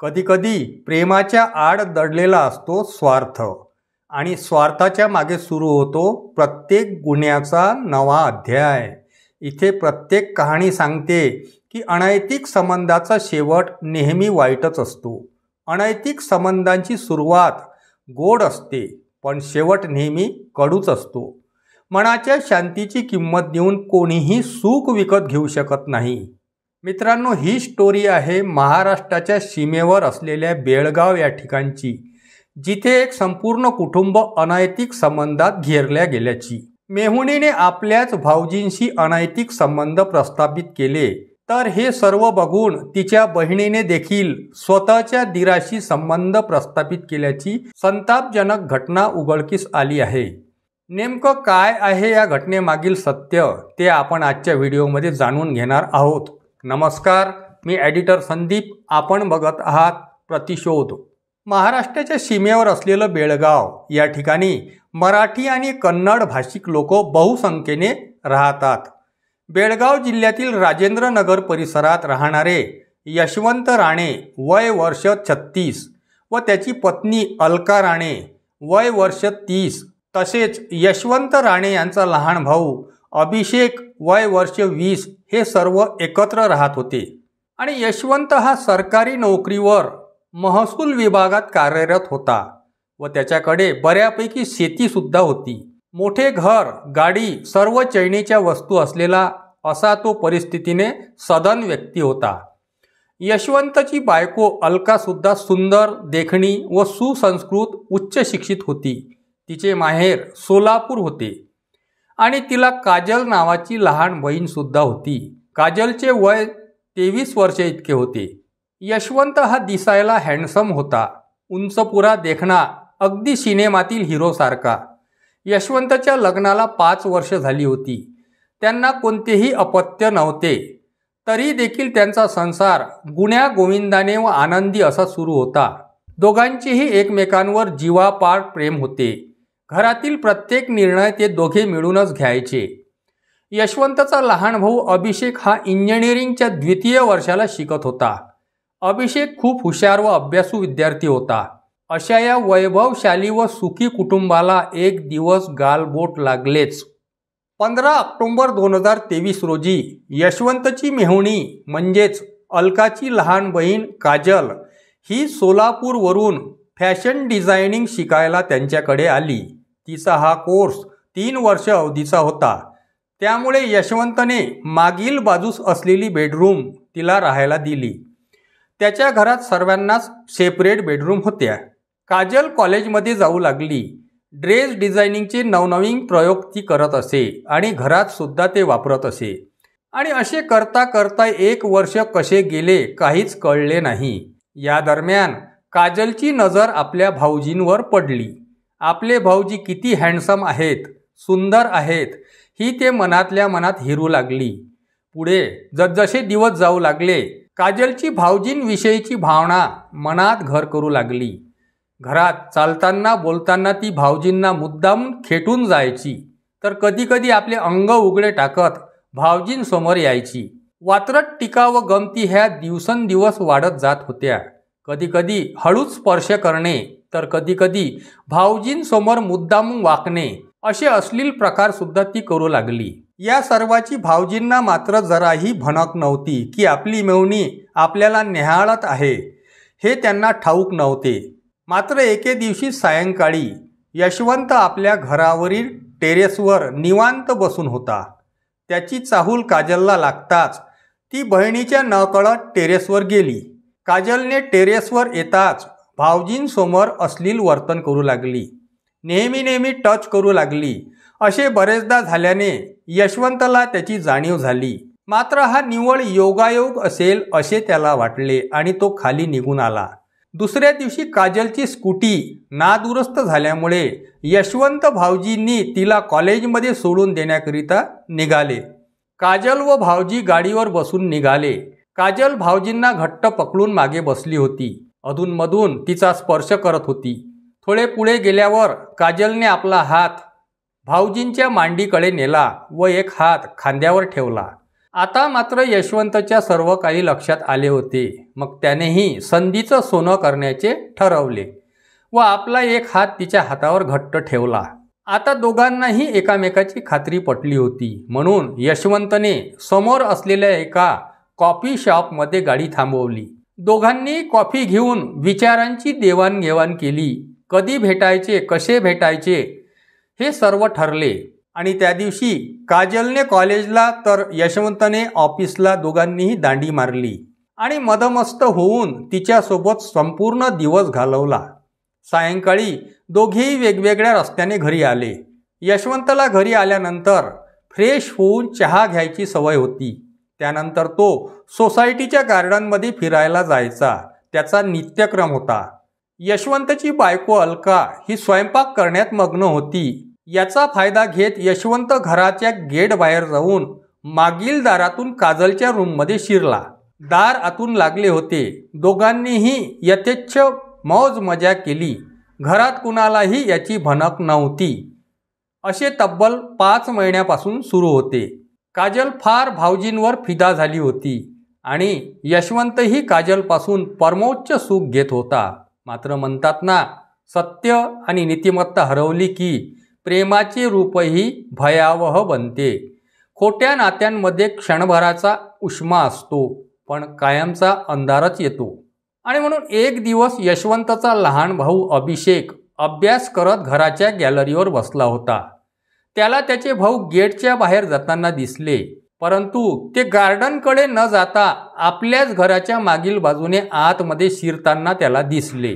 कधीकधी प्रेमाच्या आड दडलेला असतो स्वार्थ आणि स्वार्थाच्या मागे सुरू होतो प्रत्येक गुन्ह्याचा नवा अध्याय। इथे प्रत्येक कहाणी सांगते की अनैतिक संबंधाचा शेवट नेहमी वाईटच असतो। अनैतिक संबंधांची सुरुवात गोड असते पण शेवट नेहमी कडूच असतो। मनाच्या शांतीची किंमत देऊन कोणीही सुख विकत घेऊ शकत नाही। मित्रांनो, ही स्टोरी आहे महाराष्ट्राच्या सीमेवर असलेल्या बेळगाव या ठिकाणची, जिथे एक संपूर्ण कुटुंब अनैतिक संबंधात घेरल्या गेल्याची। मेहुणीने आपल्याच भाऊजींशी अनैतिक संबंध प्रस्थापित केले, तर हे सर्व बघून तिच्या बहिणीने देखील स्वतःच्या दीराशी संबंध प्रस्थापित केल्याची संतापजनक घटना उघडकीस आली आहे। नेमकं काय आहे या घटनेमागील सत्य ते आपण आजच्या व्हिडिओमध्ये जाणून घेणार आहोत। नमस्कार, मी एडिटर संदीप, आपण बघत आहात प्रतिशोध। महाराष्ट्राच्या सीमेवर असलेलं बेळगाव या ठिकाणी मराठी आणि कन्नड भाषिक लोक बहुसंख्येने राहतात। बेळगाव जिल्ह्यातील राजेंद्र नगर परिसरात राहणारे यशवंत राणे वय वर्ष 36 व त्याची पत्नी अलका राणे वय वर्ष 30, तसेच यशवंत राणे यांचा लहान भाऊ अभिषेक वय वर्ष 20 हे सर्व एकत्र राहत होते। आणि यशवंत हा सरकारी नोकरीवर महसूल विभागात कार्यरत होता व त्याच्याकडे बऱ्यापैकी शेती सुद्धा होती। मोठे घर, गाडी, सर्व चैनीच्या वस्तू असलेला असा तो परिस्थितीने सधन व्यक्ती होता। यशवंतची बायको अलका सुद्धा सुंदर, देखणी व सुसंस्कृत उच्च शिक्षित होती। तिचे माहेर सोलापूर होते आणि तिला काजल नावाची लहान बहीण सुद्धा होती। काजलचे वय 23 वर्षे इतके होते। यशवंत हा दिसायला हँडसम होता, उंचपुरा, देखणा, अगदी सिनेमातील हिरोसारखा। यशवंतच्या लग्नाला 5 वर्ष झाली होती। त्यांना कोणतेही अपत्य नव्हते, तरी देखील त्यांचा संसार गुण्या गोविंदाने व आनंदी असा सुरू होता। दोघांचेही एकमेकांवर जीवापाड प्रेम होते। घरातील प्रत्येक निर्णय ते दोघे मिळूनच घ्यायचे। यशवंतचा लहान भाऊ अभिषेक हा इंजिनिअरिंगच्या 2य वर्षाला शिकत होता। अभिषेक खूप हुशार व अभ्यासू विद्यार्थी होता। अशा या वैभवशाली व सुखी कुटुंबाला एक दिवस गालबोट लागलेच। 15 ऑक्टोबर 2023 रोजी यशवंतची मेहुणी म्हणजेच अलकाची लहान बहीण काजल ही सोलापूरवरून फॅशन डिझायनिंग शिकायला त्यांच्याकडे आली। तिचा हा कोर्स 3 वर्ष अवधीचा होता, त्यामुळे यशवंतने मागील बाजूस असलेली बेडरूम तिला राहायला दिली। त्याच्या घरात सर्वांनाच सेपरेट बेडरूम होत्या। काजल कॉलेजमध्ये जाऊ लागली। ड्रेस डिझायनिंगचे नवनवीन प्रयोग ती करत असे आणि घरात सुद्धा ते वापरत असे। आणि असे करता करता 1 वर्ष कसे गेले काहीच कळले नाही। या दरम्यान काजलची नजर आपल्या भाऊजींवर पडली। आपले भाऊजी किती हँडसम आहेत, सुंदर आहेत, ही ते मनातल्या मनात हिरू लागली। पुढे जसजसे दिवस जाऊ लागले, काजलची भाऊजींविषयीची भावना मनात घर करू लागली। घरात चालताना बोलताना ती भाऊजींना मुद्दाम खेटून जायची, तर कधीकधी आपले अंग उघडे टाकत भाऊजींसमोर यायची। वात्रट टीका व गमती ह्या दिवसेंदिवस वाढत जात होत्या। कधीकधी हळूच स्पर्श करणे, तर कधीकधी भाऊजींसमोर मुद्दाम वाकणे, असे अश्लील प्रकार सुद्धा ती करू लागली। या सर्वाची भाऊजींना मात्र जराही भनक नव्हती की आपली मेहुणी आपल्याला न्याहाळत आहे, हे त्यांना ठाऊक नव्हते। मात्र एके दिवशी सायंकाळी यशवंत आपल्या घरावरील टेरेसवर निवांत बसून होता। त्याची चाहूल काजलला लागताच ती बहिणीच्या नकळत टेरेसवर गेली। काजलने टेरेसवर येताच भाऊजींसमोर अश्लील वर्तन करू लागली। नेहमी टच करू लागली। असे बरेचदा झाल्याने यशवंतला त्याची जाणीव झाली। मात्र हा निव्वळ योगायोग असेल असे त्याला वाटले आणि तो खाली निघून आला। दुसऱ्या दिवशी काजलची स्कूटी नादुरुस्त झाल्यामुळे यशवंत भाऊजींनी तिला कॉलेजमध्ये सोडून देण्याकरिता निघाले। काजल व भाऊजी गाडीवर बसून निघाले। काजल भाऊजींना घट्ट पकडून मागे बसली होती। अधूनमधून तिचा स्पर्श करत होती। थोडे पुढे गेल्यावर काजलने आपला हात भाऊजींच्या मांडीकडे नेला व एक हात खांद्यावर ठेवला। आता मात्र यशवंतच्या सर्व काही लक्षात आले होते. मग त्यानेही संधीचं सोनं करण्याचे ठरवले व आपला एक हात तिच्या हातावर घट्ट ठेवला. आता दोघांनाही एकामेकाची खात्री पटली होती. म्हणून यशवंतने समोर असलेल्या एका कॉफी शॉपमध्ये गाडी थांबवली. दोघांनी कॉफी घेऊन विचारांची देवाणघेवाण केली. कधी भेटायचे, कसे भेटायचे हे सर्व ठरले. आणि त्या दिवशी काजलने कॉलेजला तर यशवंतने ऑफिसला दोघांनीही दांडी मारली आणि मदमस्त होऊन तिच्यासोबत संपूर्ण दिवस घालवला. सायंकाळी दोघेही वेगवेगळ्या रस्त्याने घरी आले. यशवंतला घरी आल्यानंतर फ्रेश होऊन चहा घ्यायची सवय होती. त्यानंतर तो सोसायटीच्या गार्डनमध्ये फिरायला जायचा. त्याचा नित्यक्रम होता. यशवंतची बायको अलका ही स्वयंपाक करण्यात मग्न होती. याचा फायदा घेत यशवंत घराच्या गेट बाहेर जाऊन मागील दारातून काजलच्या रूममध्ये शिरला. दार आतून लागले होते. दोघांनीही यथेच्छ मौज मजा केली. घरात कुणालाही याची भनक नव्हती. असे तब्बल 5 महिन्यापासून सुरू होते. काजल फार भाऊजींवर फिदा झाली होती आणि यशवंतही काजलपासून परमोच्च सुख घेत होता. मात्र म्हणतात ना, सत्य आणि नीतिमत्ता हरवली की प्रेमाचे रूपही भयावह बनते. खोट्या नात्यांमध्ये क्षणभराचा उष्मा असतो, पण कायमचा अंधारच येतो. आणि म्हणून एक दिवस यशवंतचा लहान भाऊ अभिषेक अभ्यास करत घराच्या गॅलरीवर बसला होता. त्याला त्याचे भाऊ गेटच्या बाहेर जाताना दिसले, परंतु ते गार्डनकडे न जाता आपल्याच घराच्या मागील बाजूने आतमध्ये शिरताना त्याला दिसले.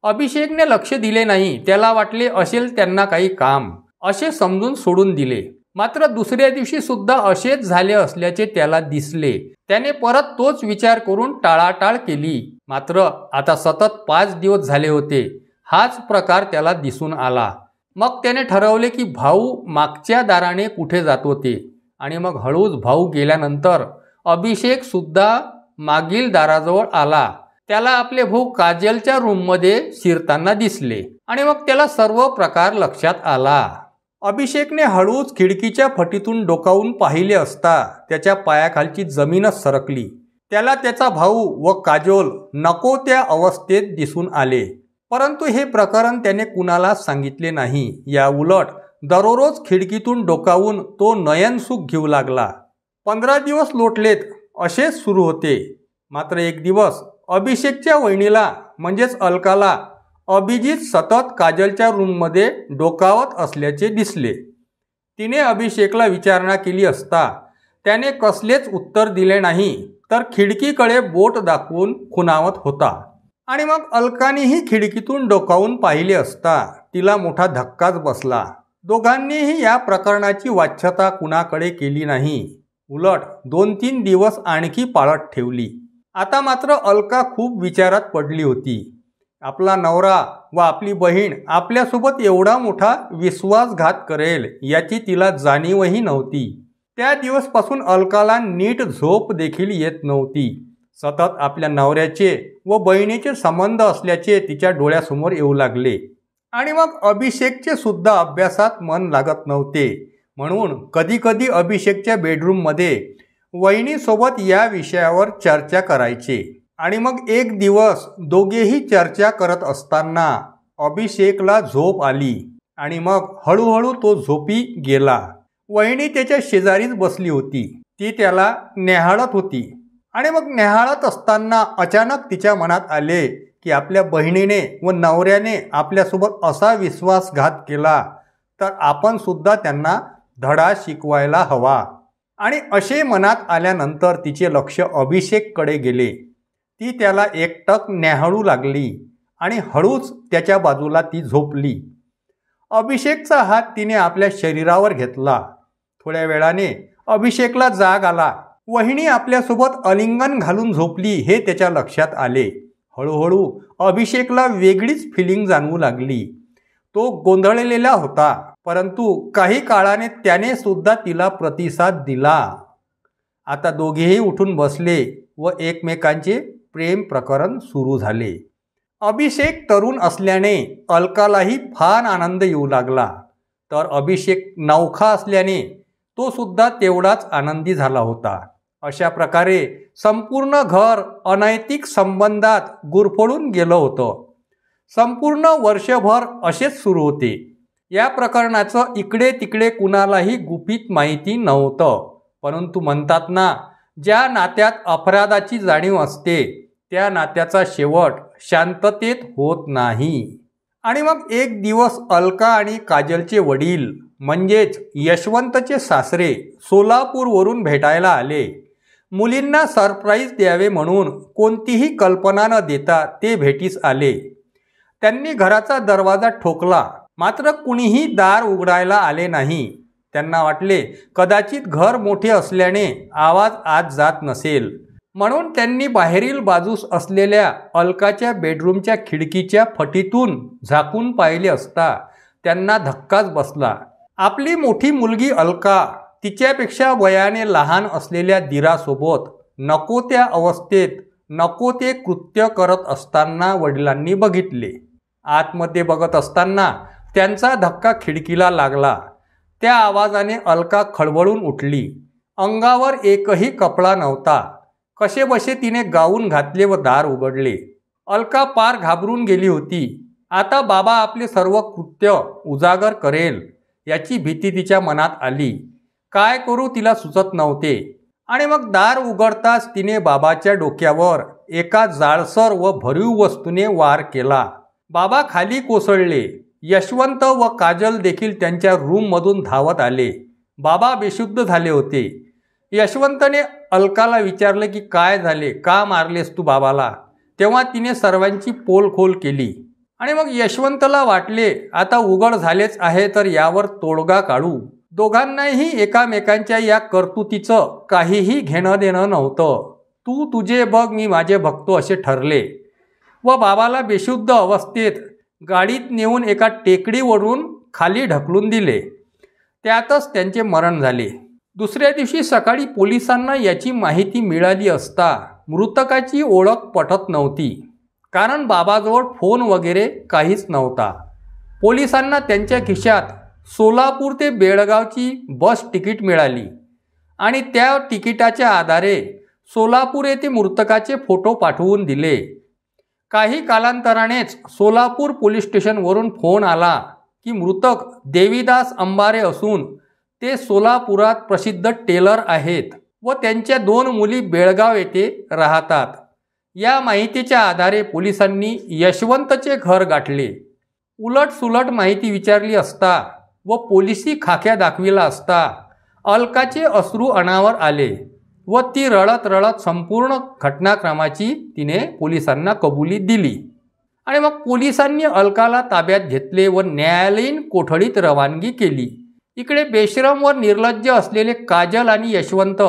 अभिषेकने लक्ष दिले नाही. त्याला वाटले असेल त्यांना काही काम, असे समजून सोडून दिले. मात्र दुसऱ्या दिवशी सुद्धा असेच झाले असल्याचे त्याला दिसले. त्याने परत तोच विचार करून टाळाटाळ केली. मात्र आता सतत 5 दिवस झाले होते हाच प्रकार त्याला दिसून आला. मग त्याने ठरवले की भाऊ मागच्या दाराने कुठे जात होते आणि मग हळूच भाऊ गेल्यानंतर अभिषेक सुद्धा मागील दाराजवळ आला. त्याला आपले भाऊ काजलच्या रूममध्ये शिरताना दिसले आणि मग त्याला सर्व प्रकार लक्षात आला. अभिषेकने हळूच खिडकीच्या फटीतून डोकावून पाहिले असता त्याच्या पायाखालची जमीनच सरकली. त्याला त्याचा भाऊ व काजोल नको त्या अवस्थेत दिसून आले. परंतु हे प्रकरण त्याने कुणाला सांगितले नाही. या उलट दररोज खिडकीतून डोकावून तो नयनसुख घेऊ लागला. 15 दिवस लोटलेत असेच सुरू होते. मात्र एक दिवस अभिषेकच्या वहिनीला म्हणजेच अलकाला अभिजित सतत काजलच्या रूममध्ये डोकावत असल्याचे दिसले. तिने अभिषेकला विचारणा केली असता त्याने कसलेच उत्तर दिले नाही, तर खिडकीकडे बोट दाखवून खुणावत होता. आणि मग अलकानेही खिडकीतून डोकावून पाहिले असता तिला मोठा धक्काच बसला. दोघांनीही या प्रकरणाची वाच्यता कुणाकडे केली नाही. उलट 2-3 दिवस आणखी पाळत ठेवली. आता मात्र अलका खूप विचारात पडली होती. आपला नवरा व आपली बहीण आपल्यासोबत एवढा मोठा विश्वासघात करेल याची तिला जाणीवही नव्हती. त्या दिवसपासून अलकाला नीट झोप देखील येत नव्हती. सतत आपल्या नवऱ्याचे व बहिणीचे संबंध असल्याचे तिच्या डोळ्यासमोर येऊ लागले. आणि मग अभिषेकचे सुद्धा अभ्यासात मन लागत नव्हते. म्हणून कधीकधी अभिषेकच्या बेडरूममध्ये वहिनीसोबत या विषयावर चर्चा करायचे. आणि मग एक दिवस दोघेही चर्चा करत असताना अभिषेकला झोप आली आणि मग हळूहळू तो झोपी गेला. वहिनी त्याच्या शेजारीच बसली होती. ती त्याला न्याहाळत होती. आणि मग न्याहाळत असताना अचानक तिच्या मनात आले की आपल्या बहिणीने व नवऱ्याने आपल्यासोबत असा विश्वासघात केला तर आपण सुद्धा त्यांना धडा शिकवायला हवा. आणि असे मनात आल्यानंतर तिचे लक्ष अभिषेककडे गेले. ती त्याला एकटक न्याहाळू लागली आणि हळूच त्याच्या बाजूला ती झोपली. अभिषेकचा हात तिने आपल्या शरीरावर घेतला. थोड्या वेळाने अभिषेकला जाग आला. वहिनी आपल्यासोबत आलिंगन घालून झोपली हे त्याच्या लक्षात आले. हळूहळू अभिषेकला वेगळीच फिलिंग जाणवू लागली. तो गोंधळलेला होता, परंतु काही काळाने त्याने सुद्धा तिला प्रतिसाद दिला. आता दोघेही उठून बसले व एकमेकांचे प्रेम प्रकरण सुरू झाले. अभिषेक तरुण असल्याने अलकालाही फार आनंद येऊ लागला, तर अभिषेक नवखा असल्याने तो सुद्धा तेवढाच आनंदी झाला होता. अशा प्रकारे संपूर्ण घर अनैतिक संबंधात गुरफळून गेलं होतं. संपूर्ण वर्षभर असेच सुरू होते. या प्रकरणाचं इकडे तिकडे कुणालाही गुपित माहिती नव्हतं. परंतु म्हणतात ना, ज्या नात्यात अपराधाची जाणीव असते त्या नात्याचा शेवट शांततेत होत नाही. आणि मग एक दिवस अलका आणि काजलचे वडील म्हणजेच यशवंतचे सासरे सोलापूरवरून भेटायला आले. मुलींना सरप्राईज द्यावे म्हणून कोणतीही कल्पना न देता ते भेटीस आले. त्यांनी घराचा दरवाजा ठोकला, मात्र कुणीही दार उघडायला आले नाही. त्यांना वाटले कदाचित घर मोठे असल्याने आवाज आत जात नसेल, म्हणून त्यांनी बाहेरील बाजूस असलेल्या अलकाच्या बेडरूमच्या खिडकीच्या फटीतून झाकून पाहिले असता त्यांना धक्काच बसला. आपली मोठी मुलगी अलका तिच्यापेक्षा वयाने लहान असलेल्या दिरासोबत नको त्या अवस्थेत नको ते कृत्य करत असताना वडिलांनी बघितले. आतमध्ये बघत असताना त्यांचा धक्का खिडकीला लागला. त्या आवाजाने अलका खळबळून उठली. अंगावर एकही कपडा नव्हता. कसेबसे तिने गाऊन घातले व दार उघडले. अलका पार घाबरून गेली होती. आता बाबा आपले सर्व कृत्य उजागर करेल याची भीती तिच्या मनात आली. काय करू तिला सुचत नव्हते. आणि मग दार उघडताच तिने बाबाच्या डोक्यावर एका जाळसर व भरीव वस्तूने वार केला. बाबा खाली कोसळले. यशवंत व काजल देखील त्यांच्या रूममधून धावत आले. बाबा बेशुद्ध झाले होते. यशवंतने अलकाला विचारले की काय झाले, का मारलेस तू बाबाला? तेव्हा तिने सर्वांची पोलखोल केली. आणि मग यशवंतला वाटले आता उघड झालेच आहे तर यावर तोडगा काढू. दोघांनाही एकामेकांच्या या कर्तुतीचं काहीही घेणं देणं नव्हतं. तू तुझे बघ, मी माझे बघतो असे ठरले व बाबाला बेशुद्ध अवस्थेत गाडीत नेऊन एका टेकडीवरून खाली ढकलून दिले. त्यातच त्यांचे मरण झाले. दुसऱ्या दिवशी सकाळी पोलिसांना याची माहिती मिळाली असता मृतकाची ओळख पटत नव्हती, कारण बाबाजवळ फोन वगैरे काहीच नव्हता. पोलिसांना त्यांच्या खिशात सोलापूर ते बेळगावची बस तिकीट मिळाली आणि त्या तिकिटाच्या आधारे सोलापूर येथे मृतकाचे फोटो पाठवून दिले. काही कालांतरानेच सोलापूर पोलीस स्टेशनवरून फोन आला की मृतक देवीदास अंबारे असून ते सोलापुरात प्रसिद्ध टेलर आहेत व त्यांच्या 2 मुली बेळगाव येथे राहतात. या माहितीच्या आधारे पोलिसांनी यशवंतचे घर गाठले. उलटसुलट माहिती विचारली असता व पोलिसी खाक्या दाखविला असता अलकाचे अश्रू अनावर आले व ती रडत रडत संपूर्ण घटनाक्रमाची तिने पोलिसांना कबुली दिली. आणि मग पोलिसांनी अलकाला ताब्यात घेतले व न्यायालयीन कोठडीत रवानगी केली. इकडे बेशरम व निर्लज्ज असलेले काजल आणि यशवंत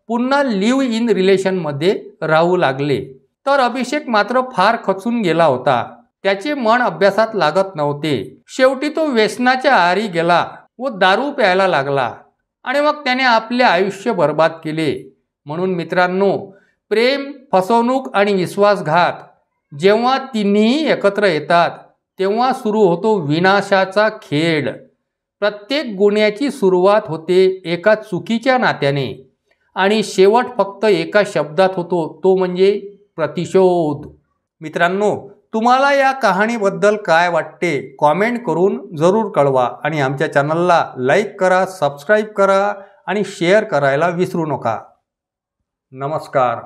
पुन्हा लिव्ह इन रिलेशनमध्ये राहू लागले. तर अभिषेक मात्र फार खचून गेला होता. त्याचे मन अभ्यासात लागत नव्हते. शेवटी तो व्यसनाच्या आहारी गेला व दारू प्यायला लागला आणि मग त्याने आपले आयुष्य बर्बाद केले. म्हणून मित्रांनो, प्रेम, फसवणूक आणि विश्वासघात जेव्हा तिन्ही एकत्र येतात तेव्हा सुरू होतो विनाशाचा खेळ. प्रत्येक गुन्ह्याची सुरुवात होते एका चुकीच्या नात्याने आणि शेवट फक्त एका शब्दात होतो, तो म्हणजे प्रतिशोध. मित्रांनो, तुम्हाला या कहाणीबद्दल काय वाटते कॉमेंट करून जरूर कळवा आणि आमच्या चॅनलला लाईक करा, सबस्क्राईब करा आणि शेअर करायला विसरू नका. नमस्कार.